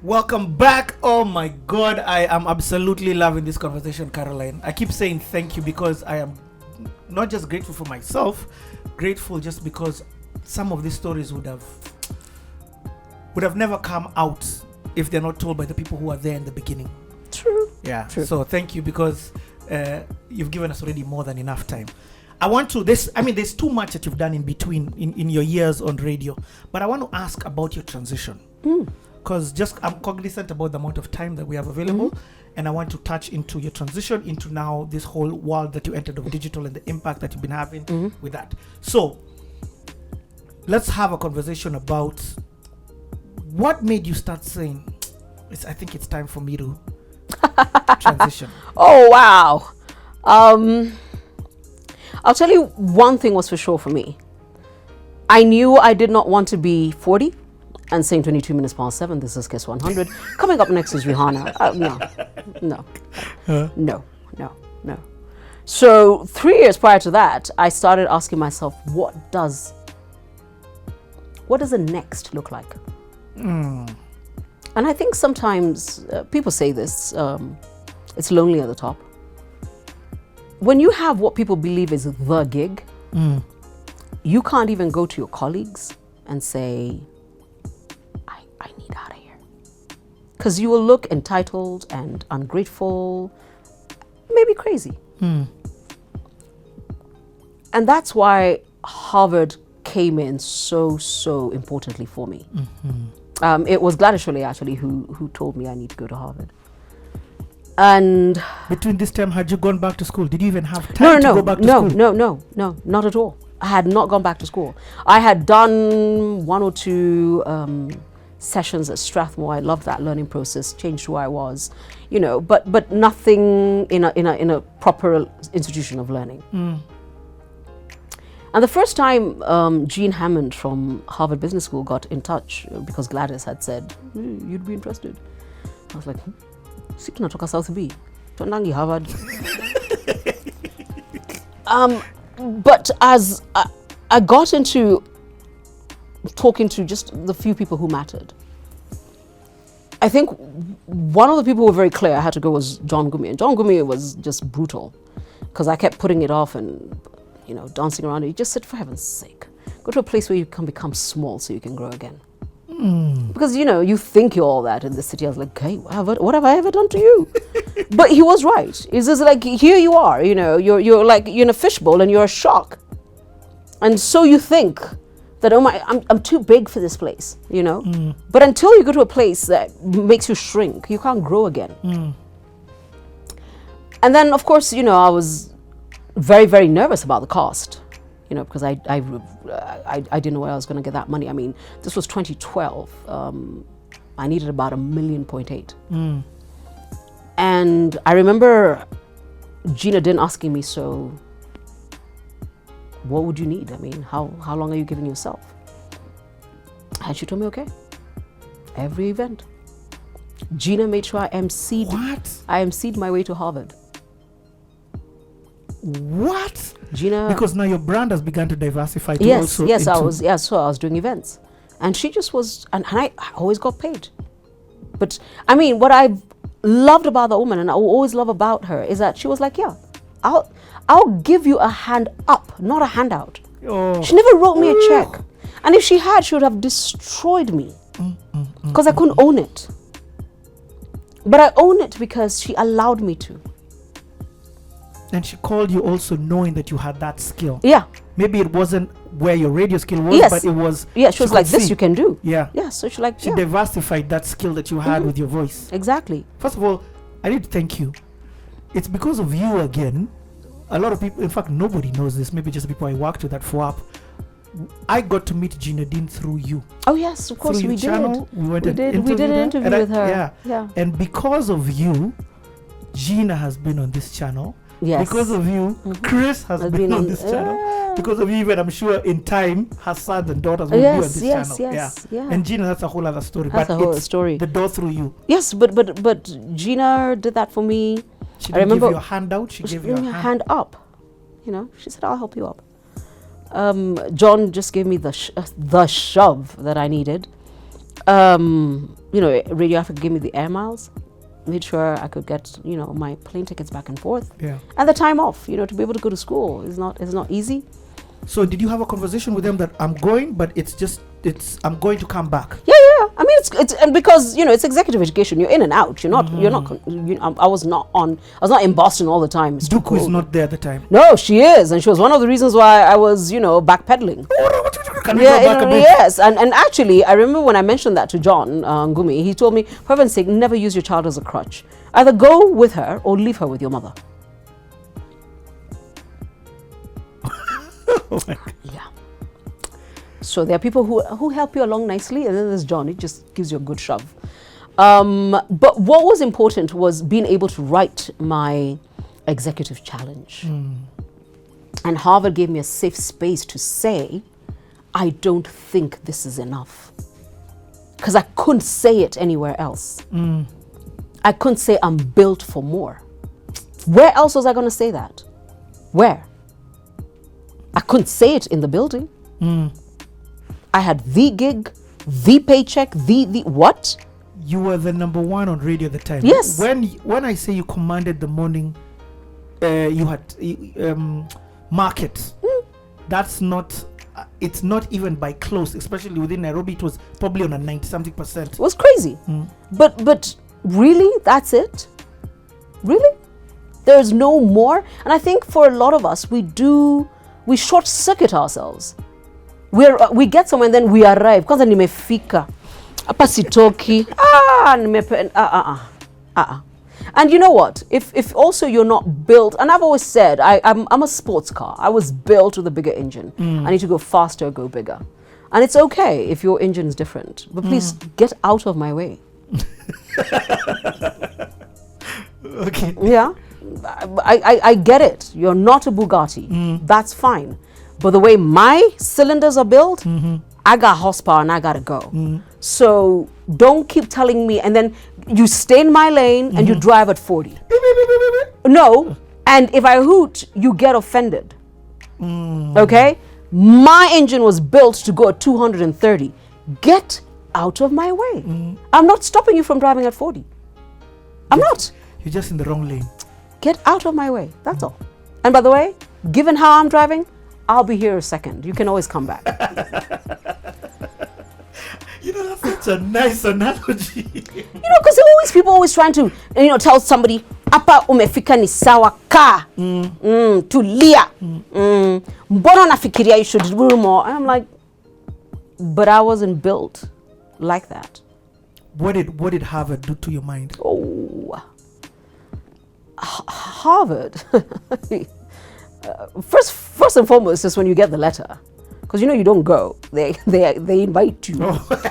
Welcome back. Oh my God, I am absolutely loving this conversation, Caroline. I keep saying thank you because I am not just grateful for myself, grateful just because some of these stories would have never come out if they're not told by the people who are there in the beginning. True. Yeah. True. So thank you because you've given us already more than enough time. I want to there's too much that you've done in between in your years on radio, but I want to ask about your transition. Because I'm cognizant about the amount of time that we have available, and I want to touch into your transition into now this whole world that you entered of digital and the impact that you've been having with that. So let's have a conversation about what made you start saying, I think it's time for me to transition. Oh, wow. I'll tell you one thing was for sure for me. I knew I did not want to be 40 and saying 22 minutes past 7. This is Kiss 100. Coming up next is Rihanna. No. So 3 years prior to that, I started asking myself, what does the next look like? And I think sometimes people say this, it's lonely at the top. When you have what people believe is the gig, you can't even go to your colleagues and say, I need out of here. Because you will look entitled and ungrateful, maybe crazy. And that's why Harvard came in so importantly for me. It was Gladys Sholay actually who told me I need to go to Harvard. And between this time, had you gone back to school? Did you even have time to go back to school? No, not at all. I had not gone back to school. I had done 1 or 2 sessions at Strathmore. I loved that learning process, changed who I was, but nothing in a proper institution of learning. And the first time Jean Hammond from Harvard Business School got in touch because Gladys had said, you'd be interested. I was like, si tunatoka South B, tuandangi Harvard. But as I got into talking to just the few people who mattered, I think one of the people who were very clear I had to go was John Gumi. And John Gumi was just brutal because I kept putting it off and dancing around it. He just said, for heaven's sake, go to a place where you can become small so you can grow again. Because, you think you're all that in the city. I was like, hey, what have I ever done to you? But he was right. It's just like, here you are, you're like, you're in a fishbowl and you're a shark. And so you think that, oh my, I'm too big for this place, But until you go to a place that makes you shrink, you can't grow again. And then, of course, I was very, very nervous about the cost. Because I didn't know where I was going to get that money. I mean, this was 2012. I needed about $1.8 million. And I remember Gina Din asking me, so what would you need? I mean, how long are you giving yourself? And she told me, okay, every event. Gina made sure I emceed my way to Harvard. What? Gina, because now your brand has begun to diversify. To yes, also so I was doing events, and she just was, and I always got paid. But I mean, what I loved about the woman, and I will always love about her, is that she was like, yeah, I'll give you a hand up, not a handout. She never wrote me a check, and if she had, she would have destroyed me because I couldn't own it. But I own it because she allowed me to. And she called you also knowing that you had that skill. Yeah. Maybe it wasn't where your radio skill was, but it was. Yeah, she was like, this you can do. Yeah. Yeah, so she diversified that skill that you had with your voice. Exactly. First of all, I need to thank you. It's because of you again. A lot of people, in fact, nobody knows this, maybe just the people I worked with at FOAP. I got to meet Gina Din through you. Oh yes, of course we did. We did an interview with her. Yeah. And because of you, Gina has been on this channel. Yes. Because of you, Chris has been on this channel. Because of you, even I'm sure in time, her sons and daughters will be on this channel. Yes. And Gina, that's a whole other story. That's a whole story. The door through you. Yes, but Gina did that for me. She didn't give you a handout. She gave you a hand up. She said, I'll help you up. John just gave me the shove that I needed. Radio Africa gave me the air miles, made sure I could get, my plane tickets back and forth. Yeah. And the time off, to be able to go to school is not easy. So did you have a conversation with them that I'm going, but I'm going to come back? Yeah. I mean, it's and because it's executive education. You're in and out. You're not. I was not in Boston all the time. Duku is not there at the time. No, she is, and she was one of the reasons why I was backpedaling. Can we go back a bit? Yes, and actually, I remember when I mentioned that to John Ngumi, he told me, for heaven's sake, never use your child as a crutch. Either go with her or leave her with your mother. Oh my God. Yeah. So there are people who help you along nicely, and then there's John. It just gives you a good shove. But what was important was being able to write my executive challenge. And Harvard gave me a safe space to say, I don't think this is enough. Because I couldn't say it anywhere else. I couldn't say I'm built for more. Where else was I going to say that? Where? I couldn't say it in the building. I had the gig, the paycheck, the what? You were the number one on radio at the time. Yes. When I say you commanded the morning, you had market. That's not. It's not even by close, especially within Nairobi. It was probably on a 90-something%. It was crazy. But really, that's it? Really? There's no more? And I think for a lot of us, we short circuit ourselves. We get somewhere and then we arrive. Kwanza nimefika. Hapa sitoki. And you know what? If also you're not built, and I've always said, I'm a sports car. I was built with a bigger engine. I need to go faster, go bigger. And it's okay if your engine's different. But please get out of my way. Okay. Yeah. I get it. You're not a Bugatti. That's fine. But the way my cylinders are built, I got horsepower and I gotta go. So don't keep telling me, and then you stay in my lane and you drive at 40. No, and if I hoot, you get offended. Okay? My engine was built to go at 230. Get out of my way. I'm not stopping you from driving at 40. I'm not. You're just in the wrong lane. Get out of my way. That's all. And by the way, given how I'm driving, I'll be here a second. You can always come back. That's such a nice analogy. Because people always trying to, tell somebody, apa umefika ni sawa ka, tulia, mbona nafikiria you should do more. And I'm like, but I wasn't built like that. What did Harvard do to your mind? Oh, Harvard. First and foremost is when you get the letter, because you don't go. They invite you,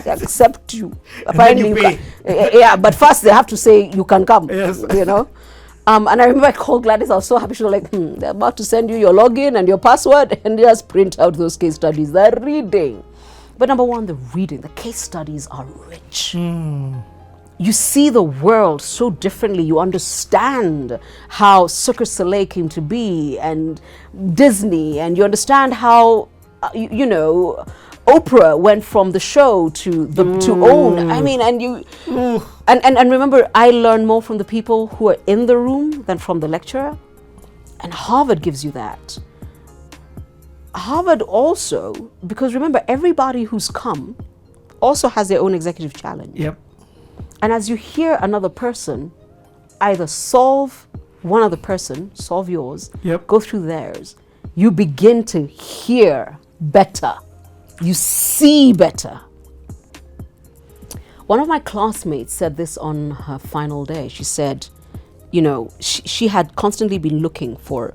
they accept you. Apparently, yeah. But first they have to say you can come. Yes. And I remember I called Gladys. I was so happy. She was like, "They're about to send you your login and your password, and just print out those case studies." They're reading. But number one, the reading. The case studies are rich. You see the world so differently. You understand how Cirque du Soleil came to be, and Disney, and you understand how, Oprah went from the show to own. I mean, and you, and remember, I learn more from the people who are in the room than from the lecturer, and Harvard gives you that. Harvard also, because remember, everybody who's come also has their own executive challenge. Yep. And as you hear another person either solve one other person, solve yours, go through theirs, you begin to hear better. You see better. One of my classmates said this on her final day. She said, she had constantly been looking for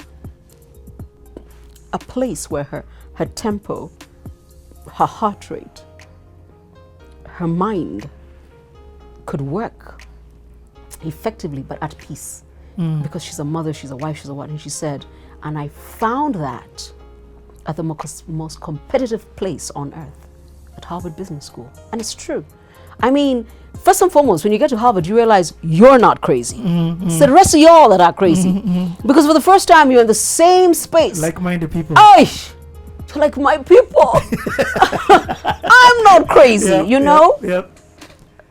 a place where her tempo, her heart rate, her mind could work effectively but at peace, because she's a mother, she's a wife, she's a what. And she said, and I found that at the most competitive place on earth, at Harvard Business School. And it's true. I mean, first and foremost, when you get to Harvard, you realize you're not crazy. It's the rest of y'all that are crazy. Because for the first time, you're in the same space. Like-minded people. Like my people. I'm not crazy, Yep.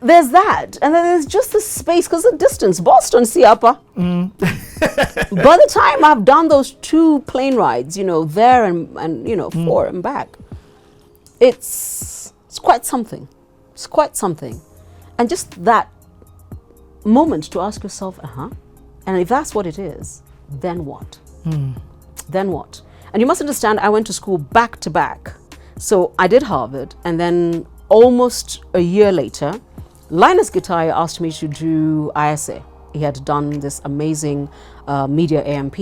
there's that, and then there's just the space because the distance. Boston, Siapa. By the time I've done those 2 plane rides, there and 4 and back, it's quite something. It's quite something, and just that moment to ask yourself, and if that's what it is, then what? Then what? And you must understand, I went to school back to back. So I did Harvard, and then almost a year later, Linus Gitaia asked me to do ISA. He had done this amazing media AMP.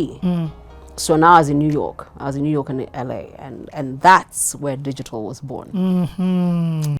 So now I was in New York. I was in New York and LA, and that's where digital was born.